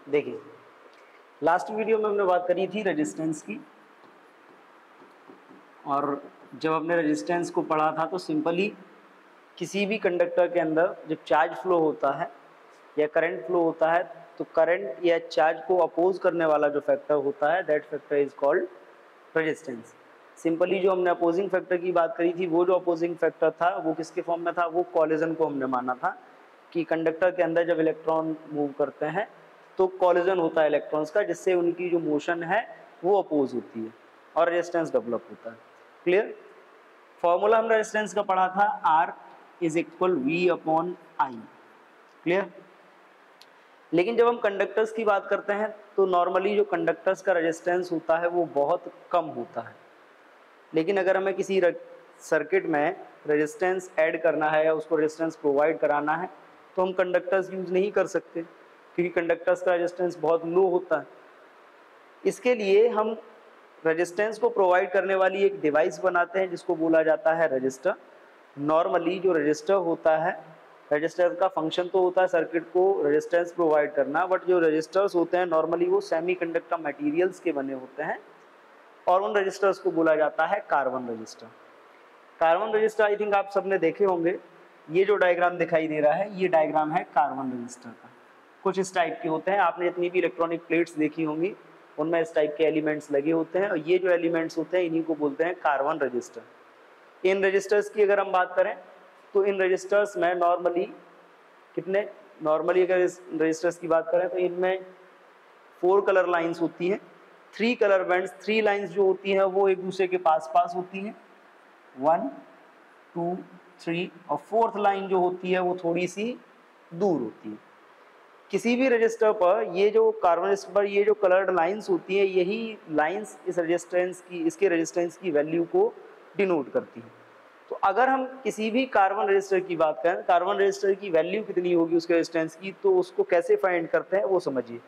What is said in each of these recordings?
देखिए, last video में हमने बात करी थी रेजिस्टेंस की, और जब हमने रेजिस्टेंस को पढ़ा था तो सिंपली किसी भी कंडक्टर के अंदर जब चार्ज फ्लो होता है या करंट फ्लो होता है तो करंट या चार्ज को अपोज करने वाला जो फैक्टर होता है that factor is called resistance. Simply जो हमने अपोजिंग फैक्टर की बात करी थी, वो जो अपोजिंग फैक्टर था वो किसके फॉर्म में था, वो कॉलिजन को हमने माना था कि कंडक्टर के अंदर जब इलेक्ट्रॉन मूव करते हैं तो कॉलिजन होता है इलेक्ट्रॉन्स का, जिससे उनकी जो मोशन है वो अपोज होती है और रेजिस्टेंस डेवलप होता है। क्लियर? फॉर्मूला हमने रेजिस्टेंस का पढ़ा था, R is equal V upon I. Clear? लेकिन जब हम कंडक्टर्स की बात करते हैं तो नॉर्मली जो कंडक्टर्स का रेजिस्टेंस होता है वो बहुत कम होता है, लेकिन अगर हमें किसी सर्किट में रेजिस्टेंस ऐड करना है या उसको रेजिस्टेंस प्रोवाइड कराना है तो हम कंडक्टर्स यूज़ नहीं कर सकते, क्योंकि कंडक्टर्स का रेजिस्टेंस बहुत लो होता है। इसके लिए हम रेजिस्टेंस को प्रोवाइड करने वाली एक डिवाइस बनाते हैं जिसको बोला जाता है रजिस्टर। नॉर्मली जो रजिस्टर होता है, रजिस्टर का फंक्शन तो होता है सर्किट को रेजिस्टेंस प्रोवाइड करना, बट जो रजिस्टर्स होते हैं नॉर्मली वो सेमीकंडक्टर मटेरियल्स के बने होते हैं और उन रजिस्टर्स को बोला जाता है carbon register. Carbon register I think आप सबने देखे होंगे। ये जो डायग्राम दिखाई दे रहा है ये डायग्राम है कार्बन रजिस्टर का। कुछ इस टाइप के होते हैं, आपने जितनी भी इलेक्ट्रॉनिक प्लेट्स देखी होंगी उनमें इस टाइप के एलिमेंट्स लगे होते हैं, और ये जो एलिमेंट्स होते हैं इन्हीं को बोलते हैं कार्बन रजिस्टर। इन रजिस्टर्स की अगर हम बात करें तो इन रजिस्टर्स में नॉर्मली अगर इस रजिस्टर्स की बात करें तो इनमें 4 कलर लाइंस होती हैं, 3 कलर बैंड्स, 3 लाइंस जो होती हैं वो एक दूसरे के पास पास होती हैं, 1 2 3, और 4th लाइन जो होती है वो थोड़ी सी दूर होती है। किसी भी रजिस्टर पर ये जो कार्बन रजिस्टर पर ये जो कलर्ड लाइंस होती हैं, यही लाइंस इस इसके रेजिस्टेंस की वैल्यू को डिनोट करती हैं। तो अगर हम किसी भी कार्बन रजिस्टर की बात करें, कार्बन रजिस्टर की वैल्यू कितनी होगी उसके रेजिस्टेंस की, तो उसको कैसे फाइंड करते हैं वो समझिए।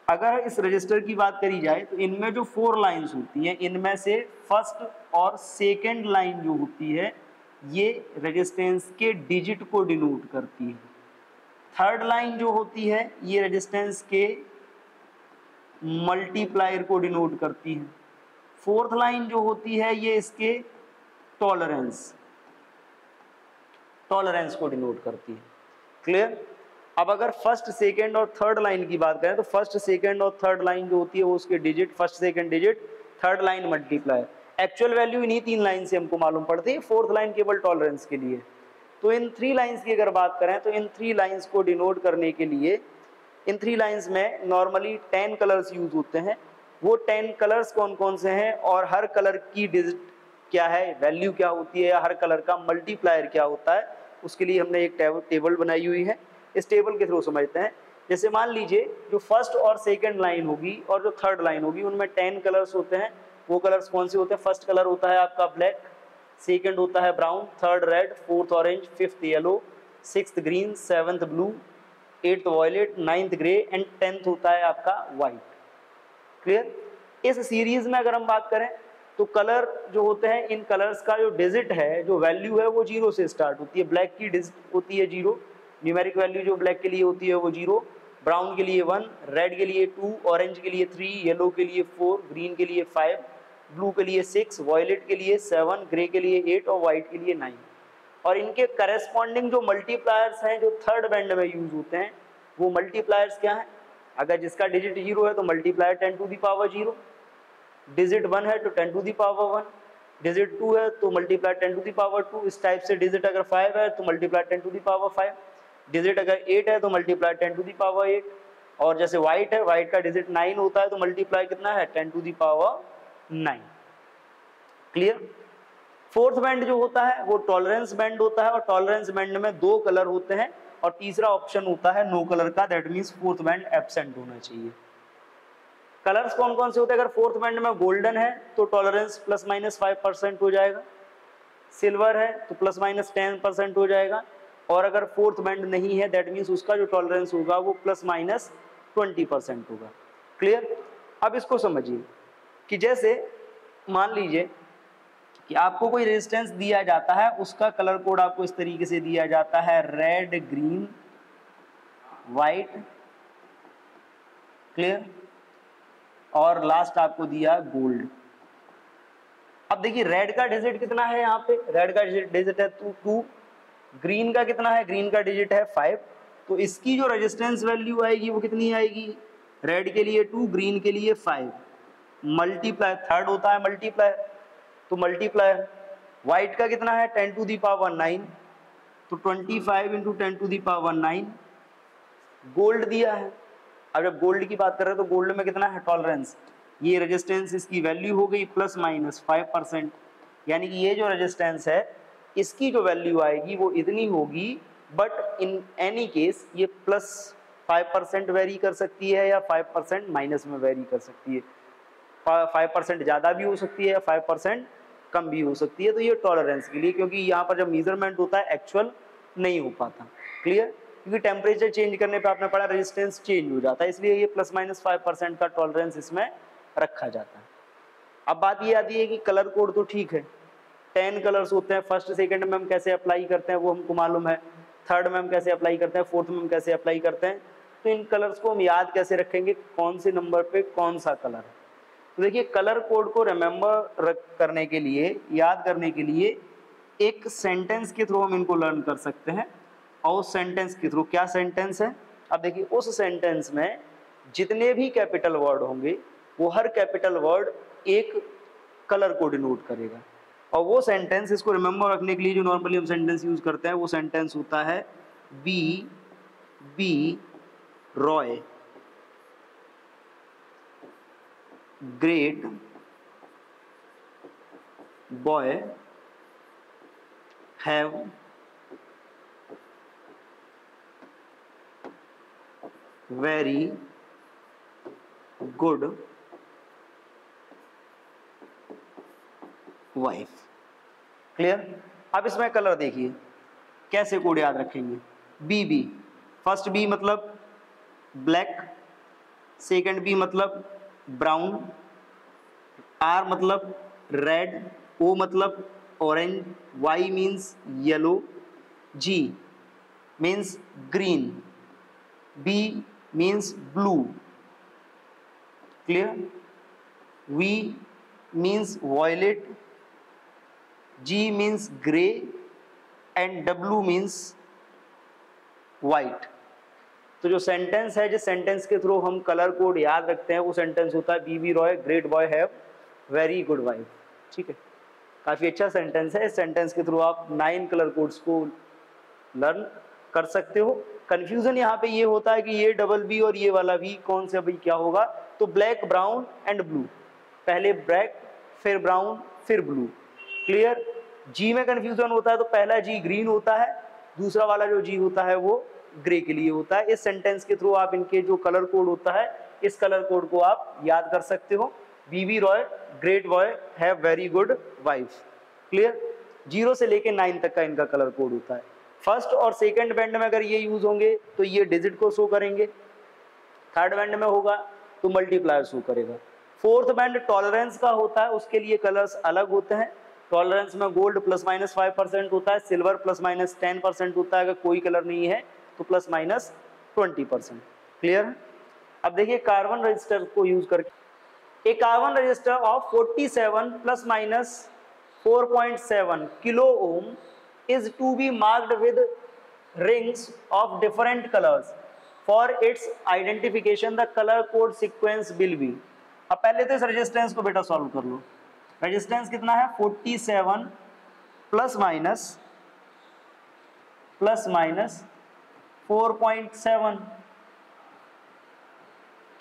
अगर इस रजिस्टर की बात करी जाए तो इनमें जो 4 लाइंस होती हैं इनमें से फर्स्ट और सेकेंड लाइन जो होती है ये रेजिस्टेंस के डिजिट को डिनोट करती है। थर्ड लाइन जो होती है ये रेजिस्टेंस के मल्टीप्लायर को डिनोट करती है। फोर्थ लाइन जो होती है ये इसके टॉलरेंस को डिनोट करती है। क्लियर? अब अगर फर्स्ट सेकेंड और थर्ड लाइन की बात करें तो फर्स्ट सेकेंड और थर्ड लाइन जो होती है वो उसके digit, first second digit, third line multiplier. Actual value इन्हीं 3 लाइन से हमको मालूम पड़ती है, फोर्थ लाइन केवल टॉलरेंस के लिए। तो इन 3 लाइंस की अगर बात करें तो इन 3 लाइंस को डिनोट करने के लिए इन 3 लाइंस में नॉर्मली 10 कलर्स यूज होते हैं। वो 10 कलर्स कौन कौन से हैं और हर कलर की डिजिट क्या है, वैल्यू क्या होती है, या हर कलर का मल्टीप्लायर क्या होता है, उसके लिए हमने एक टेबल बनाई हुई है। इस टेबल के थ्रू समझते हैं। जैसे मान लीजिए जो फर्स्ट और सेकेंड लाइन होगी और जो थर्ड लाइन होगी उनमें 10 कलर्स होते हैं। वो कलर्स कौन से होते हैं? फर्स्ट कलर होता है आपका ब्लैक, सेकेंड होता है brown, third red, fourth orange, fifth yellow, sixth green, seventh blue, 8th violet, 9th grey and 10th होता है आपका व्हाइट। क्लियर? इस सीरीज में अगर हम बात करें तो कलर जो होते हैं इन कलर्स का जो डिजिट है, जो वैल्यू है वो 0 से स्टार्ट होती है। ब्लैक की डिजिट होती है 0, न्यूमेरिक वैल्यू जो ब्लैक के लिए होती है वो 0, ब्राउन के लिए 1, रेड के लिए 2, ऑरेंज के लिए 3, येलो के लिए 4, ग्रीन के लिए 5, ब्लू के लिए 6, वॉयलेट के लिए 7, ग्रे के लिए 8 और व्हाइट के लिए 9। और इनके करेस्पॉन्डिंग जो मल्टीप्लायर्स हैं जो थर्ड बैंड में यूज होते हैं वो मल्टीप्लायर्स क्या हैं? अगर जिसका डिजिट 0 है तो multiplier 10 to the power 0, digit 1 है तो 10 टू द पावर 1, डिजिट 2 है तो मल्टीप्लाई 10 टू द पावर 2। इस टाइप से डिजिट अगर 5 है तो multiply 10 to the power 5, digit अगर 8 है तो मल्टीप्लाई 10 टू द पावर 8, और जैसे व्हाइट है, व्हाइट का डिजिट 9 होता है तो मल्टीप्लाई कितना है? 10 to the power 9। Clear? Fourth band जो होता है वो टॉलरेंस बैंड होता है, और टॉलरेंस बैंड में 2 कलर होते हैं और तीसरा ऑप्शन होता है नो कलर का, that means fourth band absent होना चाहिए। कलर्स कौन कौन से होते हैं? अगर फोर्थ बैंड में गोल्डन है तो टॉलरेंस ±5% हो जाएगा, सिल्वर है तो ±10% हो जाएगा, और अगर फोर्थ बैंड नहीं है दैट मीन्स उसका जो टॉलरेंस होगा वो ±20% होगा। क्लियर? अब इसको समझिए कि जैसे मान लीजिए कि आपको कोई रेजिस्टेंस दिया जाता है, उसका कलर कोड आपको इस तरीके से दिया जाता है रेड, ग्रीन, वाइट क्लियर। और लास्ट आपको दिया गोल्ड। अब देखिए रेड का डिजिट कितना है, यहाँ पे रेड का डिजिट है 2, ग्रीन का कितना है, ग्रीन का डिजिट है 5, तो इसकी जो रेजिस्टेंस वैल्यू आएगी वो कितनी आएगी, रेड के लिए 2, ग्रीन के लिए 5, मल्टीप्लाई, थर्ड होता है मल्टीप्लाई, तो मल्टीप्लाई, व्हाइट का कितना है 10 टू दी पावर 9, तो 25 into 10 to the power 9, gold दिया है। अब जब गोल्ड की बात कर रहे हैं तो गोल्ड में कितना है टॉलरेंस, ये रेजिस्टेंस इसकी वैल्यू हो गई प्लस माइनस 5%, यानी कि ये जो रेजिस्टेंस है इसकी जो वैल्यू आएगी वो इतनी होगी, बट इन एनी केस ये प्लस 5% वेरी कर सकती है या 5% माइनस में वेरी कर सकती है, 5% ज़्यादा भी हो सकती है या 5% कम भी हो सकती है, तो ये टॉलरेंस के लिए, क्योंकि यहाँ पर जब मेजरमेंट होता है एक्चुअल नहीं हो पाता। क्लियर, क्योंकि टेम्परेचर चेंज करने पे आपने पढ़ा रेजिस्टेंस चेंज हो जाता है, इसलिए ये प्लस माइनस 5% का टॉलरेंस इसमें रखा जाता है। अब बात ये आती है कि कलर कोड तो ठीक है, 10 कलर्स होते हैं, फर्स्ट सेकंड में हम कैसे अप्लाई करते हैं वो हमको मालूम है, थर्ड में हम कैसे अप्लाई करते हैं, फोर्थ में हम कैसे अप्लाई करते हैं, तो इन कलर्स को हम याद कैसे रखेंगे, कौन से नंबर पे कौन सा कलर है। तो देखिए कलर कोड को रिमेंबर करने के लिए, याद करने के लिए एक सेंटेंस के थ्रू हम इनको लर्न कर सकते हैं, और उस सेंटेंस के थ्रू, क्या सेंटेंस है, अब देखिए उस सेंटेंस में जितने भी कैपिटल वर्ड होंगे वो हर कैपिटल वर्ड एक कलर को डिनोट करेगा, और वो सेंटेंस, इसको रिमेंबर रखने के लिए जो नॉर्मली हम सेंटेंस यूज करते हैं वो सेंटेंस होता है B Roy great boy have very good wife. Clear. अब इसमें कलर देखिए कैसे कोड याद रखेंगे, बी, फर्स्ट बी मतलब ब्लैक, सेकंड बी मतलब ब्राउन, आर मतलब रेड, ओ मतलब orange, Y means yellow, G means green, B means blue. Clear. V means violet, G means grey and W means white। तो जो sentence है, जिस sentence के through हम colour code याद रखते हैं वो सेंटेंस होता है B Roy great boy have very good wife. ठीक है, काफ़ी अच्छा सेंटेंस है, इस सेंटेंस के थ्रू आप 9 कलर कोड्स को लर्न कर सकते हो। कंफ्यूजन यहाँ पे ये होता है कि ये डबल बी और ये वाला भी कौन से, भाई क्या होगा, तो ब्लैक ब्राउन एंड ब्लू, पहले ब्लैक फिर ब्राउन फिर ब्लू। क्लियर। जी में कंफ्यूजन होता है तो पहला जी ग्रीन होता है, दूसरा वाला जो जी होता है वो ग्रे के लिए होता है। इस सेंटेंस के थ्रू आप इनके जो कलर कोड होता है इस कलर कोड को आप याद कर सकते हो, BB Roy great boy have very good wife. Clear. 0 से लेके 9 तक का इनका कलर कोड होता है। फर्स्ट और सेकंड बैंड में अगर ये यूज होंगे तो ये डिजिट को शो करेंगे, थर्ड बैंड में होगा तो मल्टीप्लायर शो करेगा। फोर्थ बैंड टॉलरेंस का होता है, उसके लिए कलर्स अलग होते हैं। टॉलरेंस में गोल्ड प्लस माइनस 5% होता है, सिल्वर प्लस माइनस 10% होता है, अगर कोई कलर नहीं है तो प्लस माइनस 20%। क्लियर है। अब देखिए कार्बन रजिस्टर को यूज करके, एक carbon register of 47 plus minus 4.7 kilo ohm is to be marked with rings of different colors. For its identification the color code sequence will be। अब पहले तो इस रेजिस्टेंस को बेटा सॉल्व कर लो। रेजिस्टेंस कितना है 47 प्लस माइनस 4.7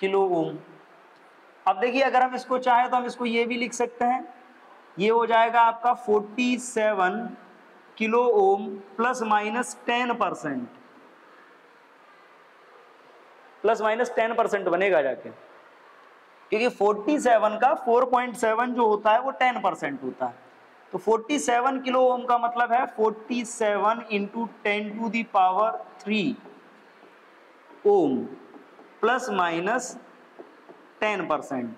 किलो ओम। अब देखिए अगर हम इसको चाहें तो हम इसको ये भी लिख सकते हैं, ये हो जाएगा आपका 47 kilo ohm plus minus 10%, plus minus 10% बनेगा जाके, क्योंकि 47 का 4.7 जो होता है वो 10% होता है। तो 47 किलो ओम का मतलब है 47 into 10 to the power 3 ohm plus minus 10%।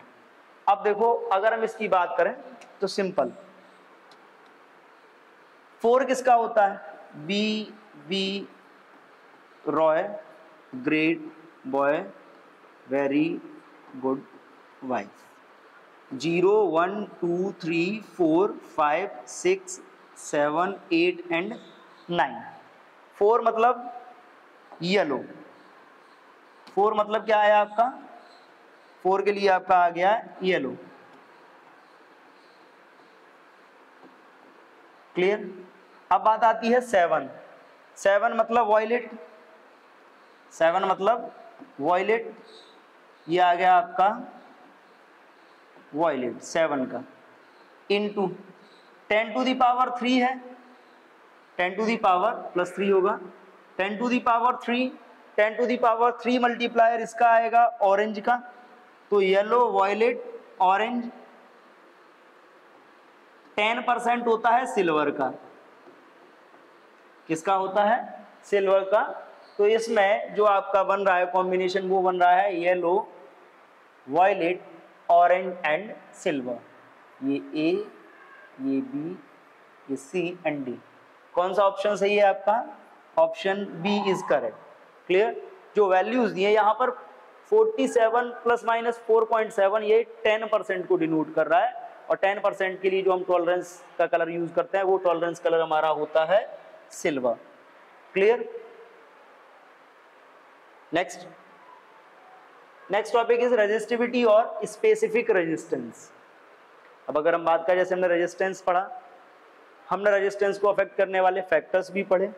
अब देखो अगर हम इसकी बात करें तो सिंपल, 4 किसका होता है, B Roy great boy very good wife. 0 1 2 3 4 5 6 7 8 and 9। 4 मतलब येलो। 4 मतलब क्या है आपका? 4 के लिए आपका आ गया येलो। क्लियर? अब बात आती है 7। 7 मतलब वॉयलेट। 7 मतलब वॉयलेट, ये आ गया आपका वॉयलेट 7 का। इनटू 10 टू दी पावर 3 है, 10 टू दी पावर प्लस 3 होगा, 10 to the power 3, 10 to the power 3 multiplier इसका आएगा ऑरेंज का, तो येलो वॉयलेट ऑरेंज। 10% होता है सिल्वर का। किसका होता है? सिल्वर का। तो इसमें जो आपका बन रहा है कॉम्बिनेशन वो बन रहा है yellow violet orange and silver. ये ए, ये बी, ये सी एंड डी। कौन सा ऑप्शन सही है आपका? Option B is correct. Clear? जो वैल्यूज दिए यहाँ पर 47 प्लस माइनस 4.7 ये 10% को डिनोट कर रहा है, और 10% के लिए जो हम टॉलरेंस का कलर यूज करते हैं वो टॉलरेंस कलर हमारा होता है silver. Clear? Next topic is resistivity और स्पेसिफिक रेजिस्टेंस। अब अगर हम बात करें, जैसे हमने रेजिस्टेंस पढ़ा, हमने रेजिस्टेंस को अफेक्ट करने वाले फैक्टर्स भी पढ़े।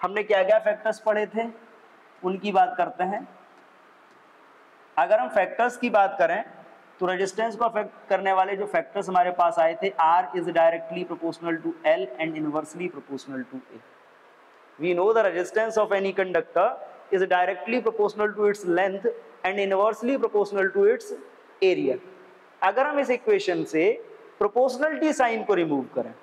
हमने क्या क्या फैक्टर्स पढ़े थे उनकी बात करते हैं। अगर हम फैक्टर्स की बात करें तो रेजिस्टेंस को अफेक्ट करने वाले जो फैक्टर्स हमारे पास आए थे, R is directly proportional to L and inversely proportional to A. We know the resistance of any conductor is directly proportional to its length and inversely proportional to its area. अगर हम इस equation से proportionality sign को remove करें,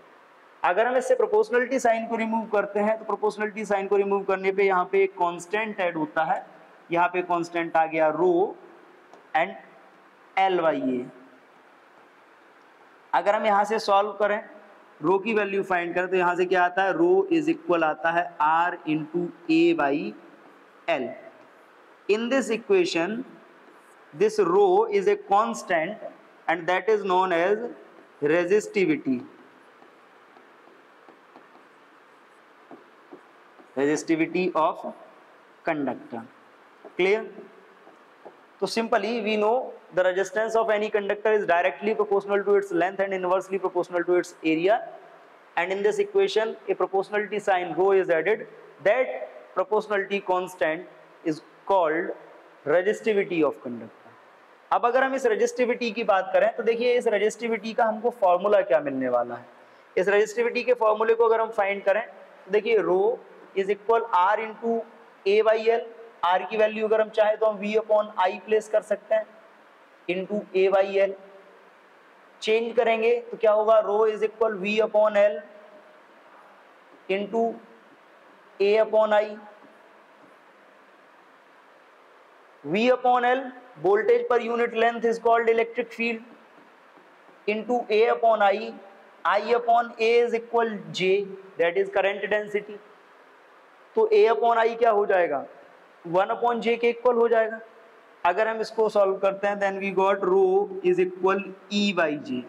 अगर हम इससे proportionality sign को रिमूव करते हैं तो प्रोपोर्शनलिटी साइन को रिमूव करने पे यहाँ पे एक कांस्टेंट ऐड होता है। यहाँ पे कांस्टेंट आ गया रो एंड एल बाई ए। अगर हम यहाँ से सॉल्व करें, रो की वैल्यू फाइंड करें, तो यहाँ से क्या आता है? रो इज इक्वल आता है R into A by L. In this equation this rho is a constant and that is known as resistivity of conductor. Clear? So simply we know the resistance of any conductor is directly proportional to its length and inversely proportional to its area, and in this equation a proportionality sign rho is added. That proportionality constant is called resistivity of conductor. अब अगर हम इस resistivity की बात करें तो देखिए इस रेजिस्टिविटी का हमको फॉर्मूला क्या मिलने वाला है। इस रेजिस्टिविटी के फॉर्मूले को अगर हम फाइंड करें तो देखिए rho is equal R into A by L. R की वैल्यू अगर हम चाहें तो हम वी अपॉन आई प्लेस कर सकते हैं into A by L. Change करेंगे तो क्या होगा? Rho is equal V upon L into A upon I. V upon L, voltage per unit length is called electric field, into A upon I upon A is equal J, that is current density. तो A upon I क्या हो जाएगा? 1 upon J के equal हो जाएगा। अगर हम इसको सॉल्व करते हैं then we got rho is equal E by J,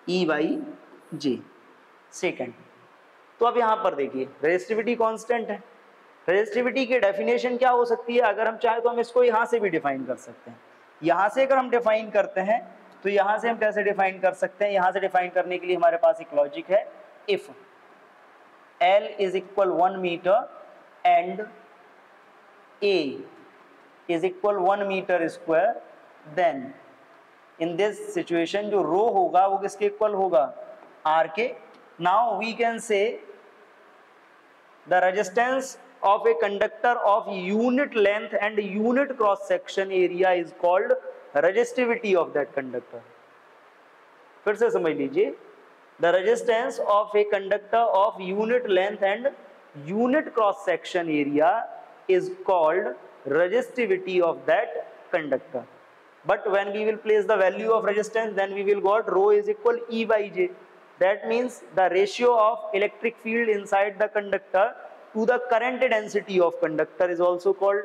E by J second. तो अब यहाँ पर देखिए रेजिस्टिविटी कांस्टेंट है। रेजिस्टिविटी की डेफिनेशन क्या हो सकती है? अगर हम चाहें तो हम इसको यहाँ से भी डिफाइन कर सकते हैं। यहाँ से अगर हम डिफाइन करते हैं तो यहाँ से हम कैसे डिफाइन कर सकते हैं? यहाँ से डिफाइन करने के लिए हमारे पास एक लॉजिक है। If L is equal 1 metre and A is equal 1 metre square, then in this situation जो रो होगा वो किसके इक्वल होगा? R के। Now we can say the resistance of a conductor of unit length and unit cross section area is called resistivity of that conductor. फिर से समझ लीजिए, the resistance of a conductor of unit length and unit cross section area is called resistivity of that conductor. But when we will place the value of resistance, then we will got rho is equal E by J. That means the ratio of electric field inside the conductor to the current density of conductor is also called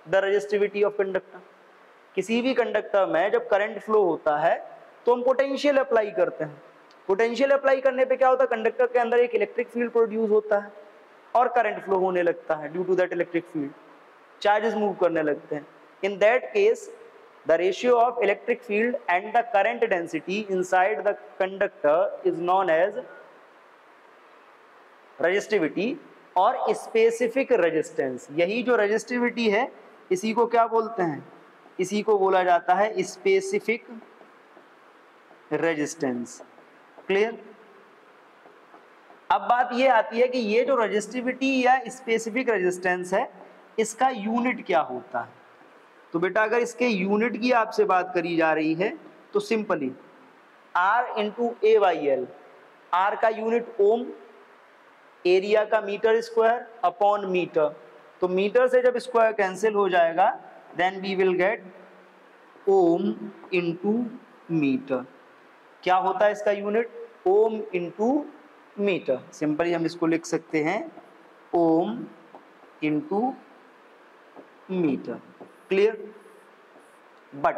the resistivity of conductor. किसी भी conductor में जब current flow होता है तो हम potential apply करते हैं। पोटेंशियल अप्लाई करने पे क्या होता है, कंडक्टर के अंदर एक इलेक्ट्रिक फील्ड प्रोड्यूस होता है और करंट फ्लो होने लगता है। Due to that electric field charges move करने लगते हैं। In that case the ratio of electric field and the current density inside the conductor is known as resistivity और स्पेसिफिक रेजिस्टेंस। यही जो रेजिस्टिविटी है इसी को क्या बोलते हैं, इसी को बोला जाता है स्पेसिफिक रेजिस्टेंस। क्लियर। अब बात ये आती है कि ये जो रेजिस्टिविटी या स्पेसिफिक रेजिस्टेंस है इसका यूनिट क्या होता है। तो बेटा अगर इसके यूनिट की आपसे बात करी जा रही है तो simply R into A/L। R का यूनिट ओम, एरिया का मीटर स्क्वायर अपॉन मीटर। तो मीटर से जब स्क्वायर कैंसिल हो जाएगा then we will get ohm into metre. क्या होता है इसका unit, ohm into metre. Simply हम इसको लिख सकते हैं ohm into metre. Clear. But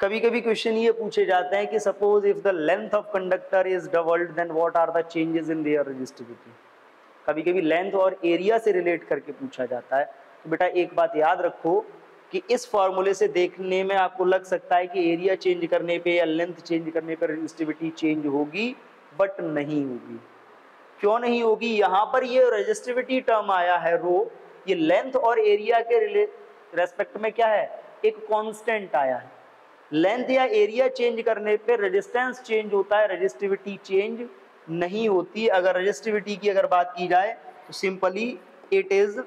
कभी कभी क्वेश्चन ये पूछे जाते हैं कि suppose if the length of conductor is doubled then what are the changes in their resistivity. कभी कभी लेंथ और एरिया से रिलेट करके पूछा जाता है। तो बेटा एक बात याद रखो कि इस फॉर्मूले से देखने में आपको लग सकता है कि एरिया चेंज करने पे या लेंथ चेंज करने पे रेजिस्टिविटी चेंज होगी, बट नहीं होगी। क्यों नहीं होगी, यहाँ पर ये रेजिस्टिविटी टर्म आया है रो, ये लेंथ और एरिया के रेस्पेक्ट में क्या है, एक कांस्टेंट आया है। लेंथ या एरिया चेंज करने पे रेजिस्टेंस चेंज होता है, रेजिस्टिविटी चेंज नहीं होती। अगर रेजिस्टिविटी की अगर बात की जाए तो simply it is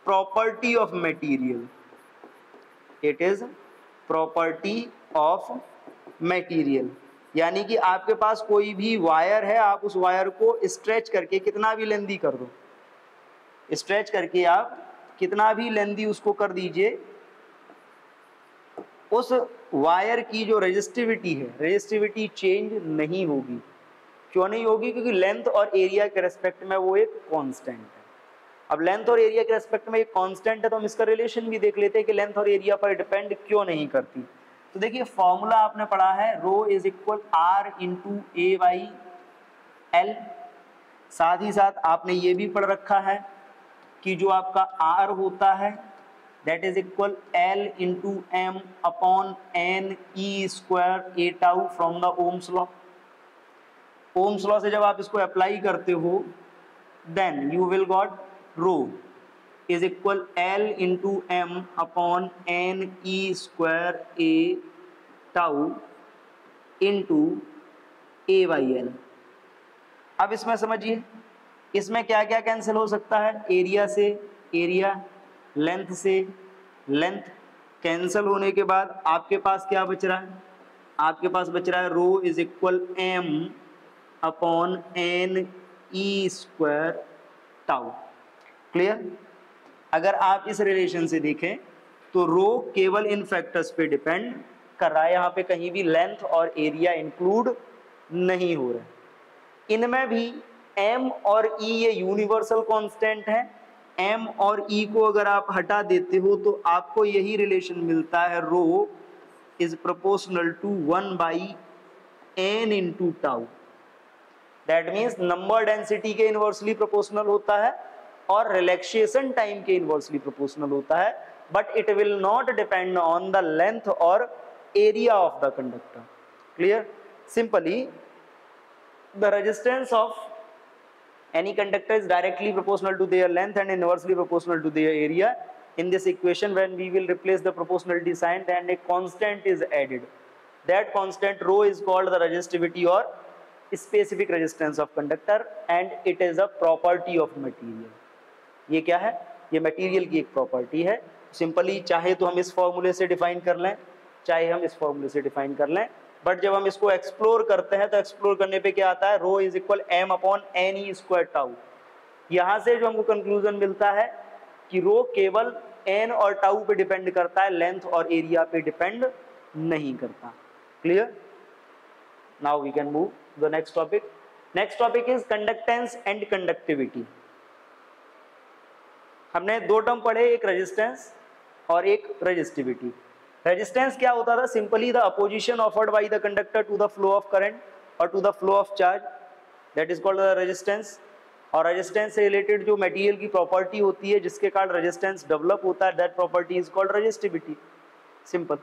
property of material, it is property of material. यानी कि आपके पास कोई भी वायर है, आप उस वायर को स्ट्रेच करके कितना भी लेंथी कर दो, स्ट्रेच करके आप कितना भी लेंथी उसको कर दीजिए, उस वायर की जो रेजिस्टिविटी है, रेजिस्टिविटी चेंज नहीं होगी। क्यों नहीं होगी, क्योंकि लेंथ और एरिया के रेस्पेक्ट में वो एक कांस्टेंट है। अब लेंथ और एरिया के रेस्पेक्ट में एक कांस्टेंट है तो हम इसका रिलेशन भी देख लेते हैं कि लेंथ और एरिया पर डिपेंड क्यों नहीं करती। तो देखिए फॉर्मूला आपने पढ़ा है rho is equal R into A/L। साथ ही साथ आपने ये भी पढ़ रखा है कि जो आपका R होता है that is equal L into M upon N E square A tau from the ohm's law. Ohm's law से जब आप इसको अप्लाई करते हो then you will got rho is equal L into M upon N E square A tau into A/L। अब इसमें समझिए इसमें क्या क्या कैंसिल हो सकता है, एरिया से एरिया, लेंथ से लेंथ। कैंसिल होने के बाद आपके पास क्या बच रहा है, आपके पास बच रहा है rho is equal M upon N E square tau. Clear. अगर आप इस रिलेशन से देखें तो रो केवल इन फैक्टर्स पे डिपेंड कर रहा है, यहाँ पे कहीं भी लेंथ और एरिया इंक्लूड नहीं हो रहे। इनमें भी m और e ये यूनिवर्सल कांस्टेंट है। m और e को अगर आप हटा देते हो तो आपको यही रिलेशन मिलता है rho is proportional to 1/n into tau. That means number density के इनवर्सली प्रोपोर्शनल होता है और रिलैक्सेशन टाइम के इनवर्सली प्रोपोर्शनल होता है, but it will not depend on the length और area of the conductor. Clear. Simply the resistance of any conductor is directly proportional to their length and inversely proportional to their area. In this equation when we will replace the proportionality sign and a constant is added, that constant rho is called the resistivity or specific resistance of conductor and it is a property of material। ये क्या है, ये material की एक property है। Simply चाहे तो हम इस फॉर्मूले से डिफाइन कर लें, चाहे हम इस फॉर्मूले से डिफाइन कर लें, बट जब हम इसको एक्सप्लोर करते हैं तो एक्सप्लोर करने पे क्या आता है, rho is equal m upon N E square tau. यहाँ से जो हमको कंक्लूजन मिलता है कि रो केवल n और टाउ पे डिपेंड करता है, लेंथ और एरिया पे डिपेंड नहीं करता। Clear. Now we can move the next topic. Next topic is conductance and conductivity. हमने दो टर्म पढ़े, एक रेजिस्टेंस और एक रेजिस्टिविटी। रेजिस्टेंस क्या होता था? Simply the opposition offered by the conductor to the flow of current और to the flow of charge, that is called the resistance. और रेजिस्टेंस से रिलेटेड जो मटेरियल की प्रॉपर्टी होती है जिसके कारण रेजिस्टेंस डेवलप होता है, that property is called resistivity. Simple.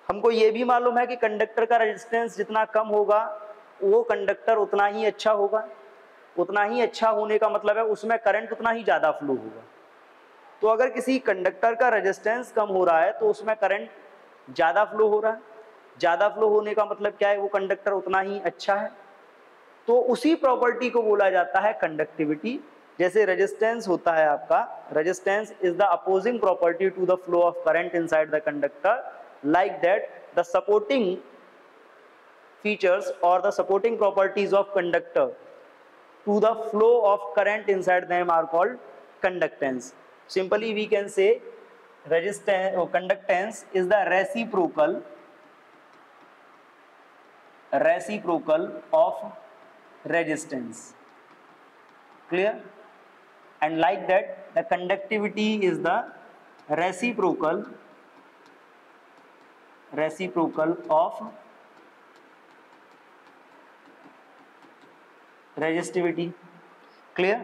हमको ये भी मालूम है कि कंडक्टर का रेजिस्टेंस जितना कम होगा वो कंडक्टर उतना ही अच्छा होगा। उतना ही अच्छा होने का मतलब है उसमें करंट उतना ही ज़्यादा फ्लो होगा। तो अगर किसी कंडक्टर का रेजिस्टेंस कम हो रहा है तो उसमें करंट ज़्यादा फ्लो हो रहा है। ज़्यादा फ्लो होने का मतलब क्या है? वो कंडक्टर उतना ही अच्छा है। तो उसी प्रॉपर्टी को बोला जाता है कंडक्टिविटी। जैसे रेजिस्टेंस होता है आपका, resistance is the opposing property to the flow of current inside the conductor, like that the supporting features और the supporting properties of conductor to the flow of current inside them are called conductance. Simply we can say resistance or conductance is the reciprocal of resistance. Clear? And like that the conductivity is the reciprocal of resistivity. Clear?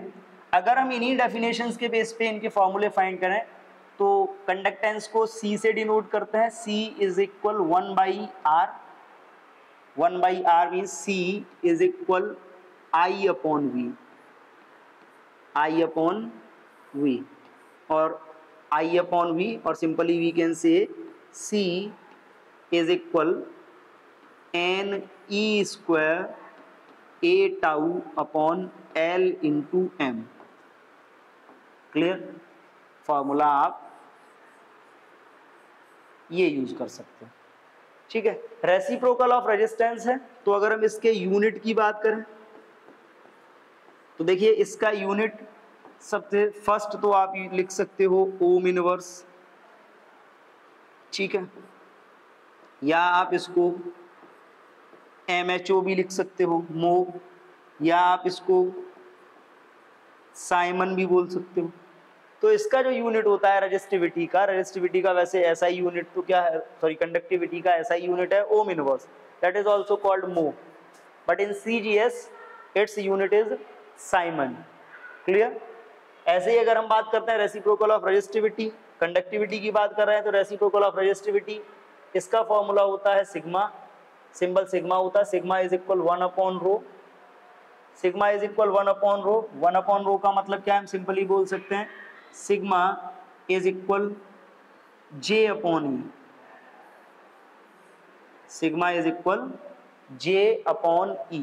अगर हम इन्हीं definitions के base पे इनके फॉर्मूले find करें तो conductance को C से डिनोट करते हैं। C is equal 1/R। 1/R means C is equal I upon V। I upon V और I अपॉन V, और simply we can say C is equal NE square A tau upon L into M। Clear? Formula आप ये use कर सकते हैं। ठीक है? Reciprocal of resistance है, तो अगर हम इसके यूनिट की बात करें तो देखिए इसका यूनिट सबसे फर्स्ट तो आप लिख सकते हो ओम इनवर्स। ठीक है? या आप इसको MHO भी लिख सकते हो, मो, या आप इसको साइमन भी बोल सकते हो। तो इसका जो यूनिट होता है रेजिस्टिविटी का वैसे ऐसा ही यूनिट तो क्या है, सॉरी कंडक्टिविटी का ऐसा ही यूनिट है ohm inverse, that is also called mho, but in CGS its unit is siemens. Clear? ऐसे ही अगर हम बात करते हैं रेसिप्रोकल ऑफ रेजिस्टिविटी, कंडक्टिविटी की बात कर रहे हैं तो रेसिप्रोकल ऑफ रेजिस्टिविटी इसका फॉर्मूला होता है सिग्मा। सिंबल सिग्मा होता है, sigma is equal 1 upon rho. Sigma is equal 1 upon rho. 1 upon rho का मतलब क्या है? हम सिंपली बोल सकते हैं sigma is equal J upon E। Sigma is equal J upon E,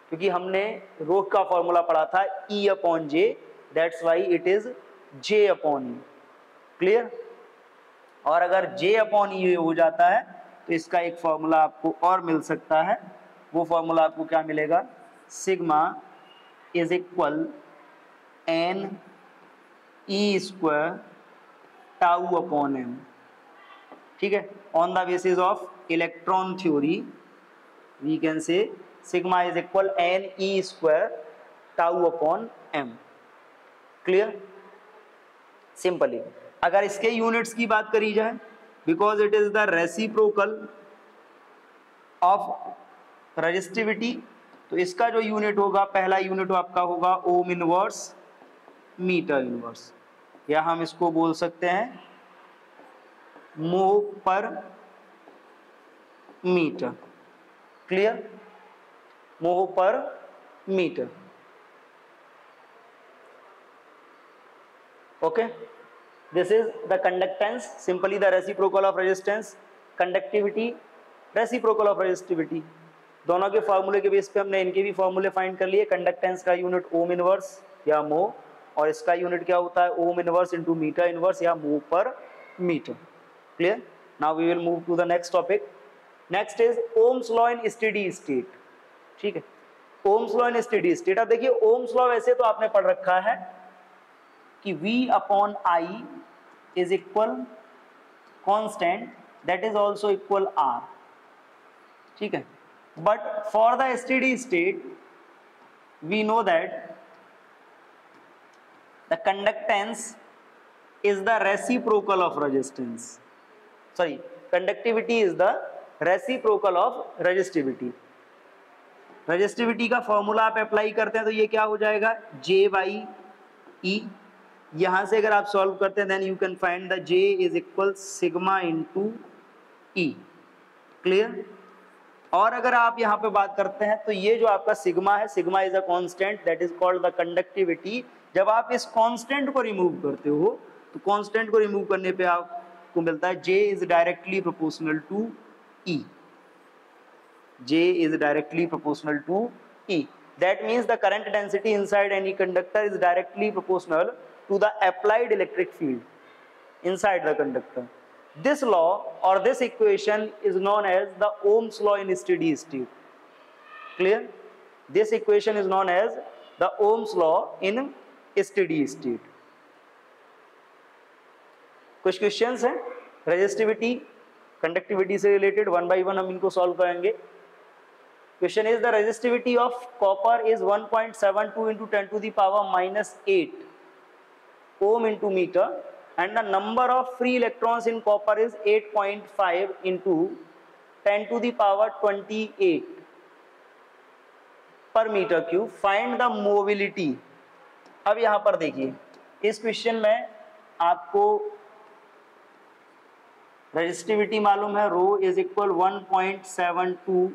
क्योंकि हमने रो का फॉर्मूला पढ़ा था E upon J, that's why it is J upon E। Clear? और अगर J अपॉन E हो जाता है तो इसका एक फॉर्मूला आपको और मिल सकता है। वो फॉर्मूला आपको क्या मिलेगा? Sigma is equal NE square tau upon M। ठीक है? On the basis of electron theory we can say sigma is equal NE square tau upon M। Clear? Simply अगर इसके यूनिट्स की बात करी जाए, because it is the reciprocal of resistivity, तो इसका जो यूनिट होगा, पहला यूनिट आपका होगा ओम इनवर्स मीटर इनवर्स, या हम इसको बोल सकते हैं मो per metre. Clear? Mho per metre. Okay, this is the conductance, simply the reciprocal of resistance, conductivity, reciprocal of resistivity। दोनों के फार्मूले के बेस पे हमने इनके भी फार्मूले फाइंड कर लिए। कंडक्टेंस का यूनिट ओम इनवर्स या मो, और इसका यूनिट क्या होता है? Ohm inverse into metre inverse या mho per metre. Clear? Now we will move to the next topic. Next is Ohm's law in steady state. ठीक है? Ohm's law in steady state. अब देखिए ओम्स लॉ वैसे तो आपने पढ़ रखा है कि V upon I is equal constant, that is also equal R। ठीक है? But for the steady state we know that the conductance is the reciprocal of resistance. Sorry, conductivity is the reciprocal of resistivity. Resistivity का formula आप apply करते हैं तो ये क्या हो जाएगा, J बाई E. यहां से अगर आप सॉल्व करते हैं then you can find the J is equal sigma into E. Clear. और अगर आप यहाँ पे बात करते हैं तो ये जो आपका सिग्मा है, sigma is a constant that is called the conductivity. जब आप इस कांस्टेंट को रिमूव करते हो तो कांस्टेंट को रिमूव करने पे आपको मिलता है J is directly proportional to E. J is directly proportional to E. That means the current density inside any conductor is directly proportional to the applied electric field inside the conductor. This law or this equation is known as the Ohm's law in steady state. Clear? This equation is known as the Ohm's law in steady state. कुछ questions हैं resistivity conductivity से related, one by one हम इनको solve करेंगे. Question is the resistivity of copper is 1.72 into 10 to the power minus 8 ohm into meter and the number of free electrons in copper is 8.5 into 10 to the power 28 per meter cube. Find the mobility. अब यहां पर देखिए इस question में आपको resistivity मालूम है, rho is equal 1.72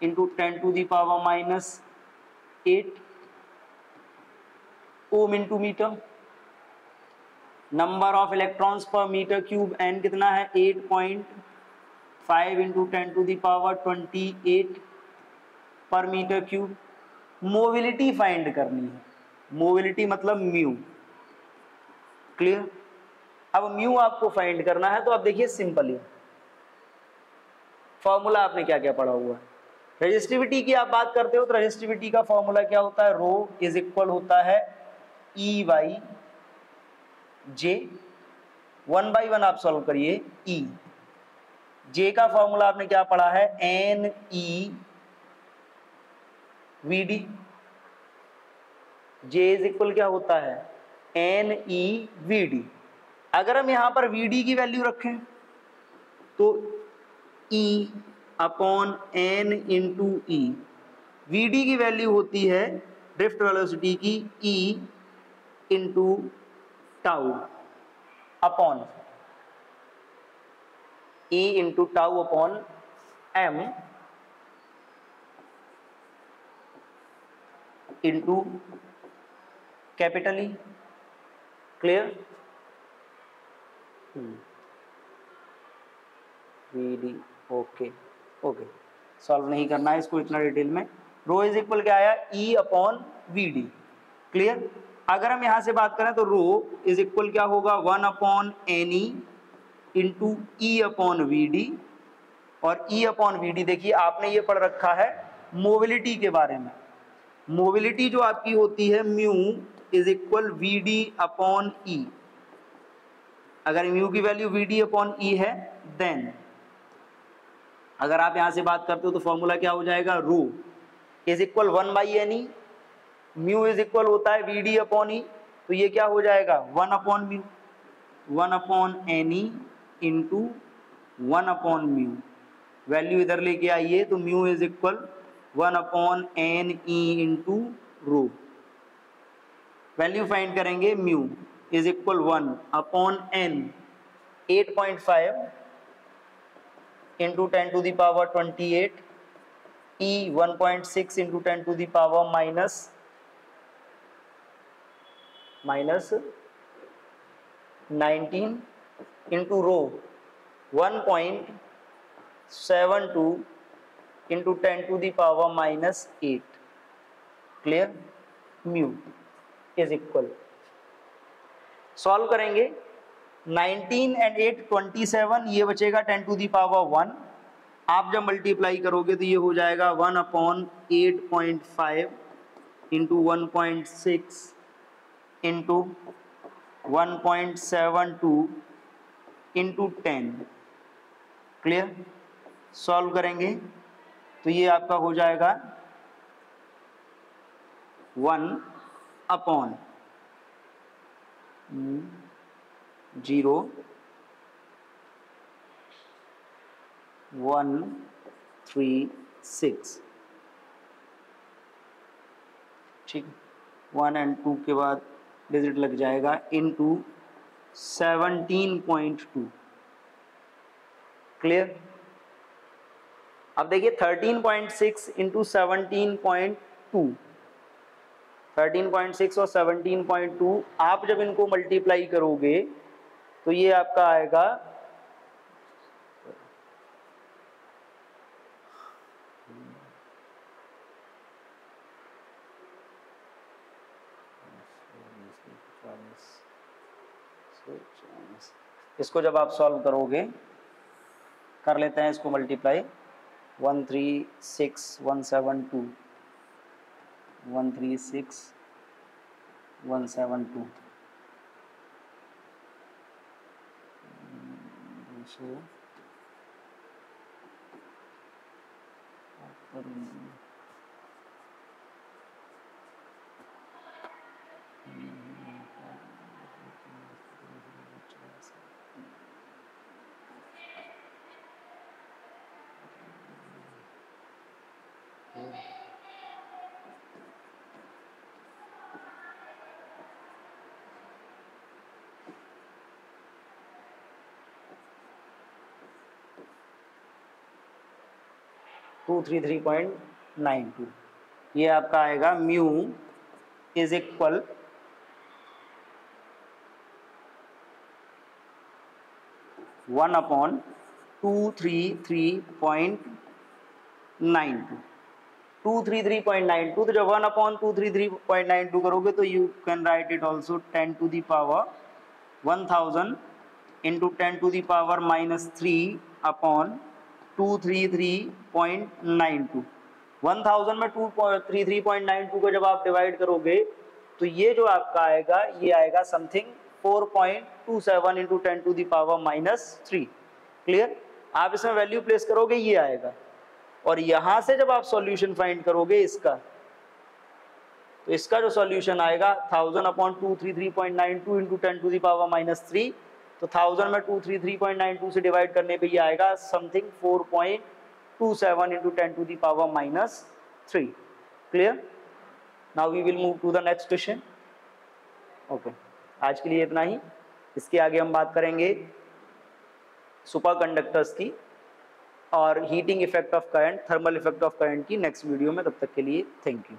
into 10 to the power minus 8 ohm into metre. Number of electrons पर मीटर क्यूब एन कितना है 8.5 इंटू 10 टू दी पावर 28 पर मीटर क्यूब. मोबिलिटी फाइंड करनी है, मोबिलिटी मतलब म्यू. क्लियर. अब म्यू आपको फाइंड करना है तो आप देखिए सिंपल ही फॉर्मूला आपने क्या क्या पढ़ा हुआ है. रेजिस्टिविटी की आप बात करते हो तो रेजिस्टिविटी का फॉर्मूला क्या होता है, रो इज इक्वल होता है E by J. One by one आप सॉल्व करिए. E J का फॉर्मूला आपने क्या पढ़ा है, NE VD. J is equal क्या होता है, NE VD. अगर हम यहां पर VD की वैल्यू रखें तो E upon N into E. VD की वैल्यू होती है ड्रिफ्ट वेलोसिटी की E into tau upon E into tau upon M into capital E. Clear. VD okay okay, solve नहीं करना है इसको इतना डिटेल में. रो इज इक्वल क्या आया, E अपॉन VD. क्लियर. अगर हम यहां से बात करें तो रो इज इक्वल क्या होगा 1 upon NE into E upon VD. और E अपॉन VD देखिए आपने ये पढ़ रखा है मोबिलिटी के बारे में. मोबिलिटी जो आपकी होती है mu is equal VD upon E. अगर म्यू की वैल्यू VD अपॉन E है देन अगर आप यहां से बात करते हो तो फॉर्मूला क्या हो जाएगा, rho is equal 1 by NE. Mu is equal होता है VD अपॉन E. तो ये क्या हो जाएगा 1 upon mu, 1 upon NE into 1 upon mu. Value इधर लेके आइए तो mu is equal 1 upon NE into rho. Value find करेंगे, mu is equal 1 upon N 8.5 into 10 to the power 28 E 1.6 into 10 to the power minus 19 into rho 1.72 into 10 to the power minus 8. Clear. Mu is equal, solve करेंगे 19 and 8 27, ये बचेगा 10 to the power 1. आप जब multiply करोगे तो ये हो जाएगा 1 upon 8.5 into 1.6 into 1.72 into 10. Clear. Solve करेंगे तो ये आपका हो जाएगा 1 अपॉन 0 1 3 6, ठीक, 1 एंड 2 के बाद डिजिट लग जाएगा इनटू 17.2। क्लियर? अब देखिए 13.6 इंटू 17.2, 13.6 और 17.2 आप जब इनको मल्टीप्लाई करोगे तो ये आपका आएगा इसको जब आप सॉल्व करोगे, कर लेते हैं इसको मल्टीप्लाई, 136172 136172 233.92, ये आपका आएगा म्यू इज इक्वल 1/233.92, 233.92, तो जब 1/233.92 करोगे तो you can write it also 10 to the power 1000 into 10 to the power -3 upon 233.92। 1000 में 233.92 को जब आप डिवाइड करोगे तो ये जो आपका आएगा, ये आएगा something 4.27 into 10 to the power -3। Clear? आप इसमें वैल्यू प्लेस करोगे, ये आएगा, और यहां से जब आप सॉल्यूशन फाइंड करोगे इसका, तो इसका जो सॉल्यूशन आएगा 1000/233.92 इंटू 10 to the power -3, तो 1000 में 233.92 से डिवाइड करने पे ये आएगा something 4.27 into 10 to the power -3। Clear? Now we will move to the next question. Okay, आज के लिए इतना ही। इसके आगे हम बात करेंगे सुपर कंडक्टर्स की और heating effect of current, thermal effect of current की नेक्स्ट वीडियो में। तब तक के लिए थैंक यू।